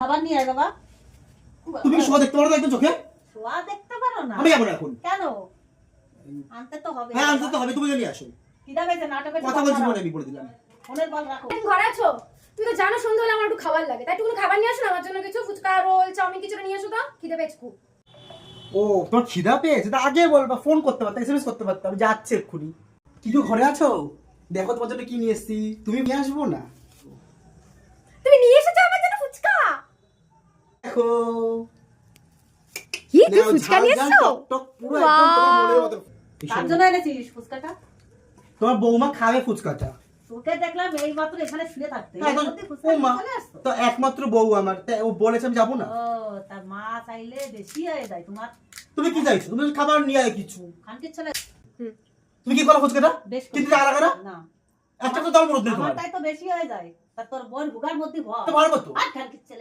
খাবার নিয়ে আয় বাবা। তুমি কি শোয়া দেখতে পারো না একদম চোখে? শোয়া দেখতে পারো না? আমি যাবো না এখন। কেন? আনতে তো হবে। হ্যাঁ আনতে তো হবে, তুমি নিয়ে আসো। কিদা বেজে নাটকের কথা বলছি মনে আমি বলে দিলাম। ফোনের বল রাখো। তুমি ঘরে আছো? তুমি তো জানো সন্ধ্যা হলে আমার একটু খাবার লাগে, তাই একটু খাবার নিয়ে আসো না আমার জন্য, কিছু ফুচকা রোল চাউমিন কিছু নিয়ে আসো তো, খিদে পেয়েছে খুব। ও তোমার খিদা পেয়েছে? তা আগে বলবা, ফোন করতে পারতাম, এসএমএস করতে পারতাম, আমি যাচ্ছি এক্ষুনি। কিছু ঘরে আছো? দেখো তোমার জন্য কি নিয়ে এসেছি। তুমি নিয়ে আসবো না? তুমি নিয়ে এসেছো আমার জন্য ফুচকা? দেখো কি তুই ফুচকা নিয়ে এসেছো? টক পুরো একদম তোমার মনের মতো। তার জন্য এনেছিস ফুচকাটা? তোমার বৌমা খাবে ফুচকাটা। তোকে দেখলাম এই মাত্র এখানে শুয়ে থাকতে। হ্যাঁ, এর তো- মধ্যে ফুচকা ও মা, চলে আসতো? তো একমাত্র বউ আমার, তাই ও বলেছে আমি যাবো না। ও তার মা চাইলে বেশি হয়ে যায় তোমার। তুমি কি চাইছো? তুমি খাবার নিয়ে আয় কিছু। খানকির ছেলে তুমি কি করো ফুচকাটা? বেশ কিন্তু টাকা লাগা না? না, একটা তো দাম বলতে তোমার। আমারটাই তো বেশি হয়ে যায়। তা তোর বোন ভুগার মধ্যে ভয়। তো পারবো তো। আর খানকির ছেলে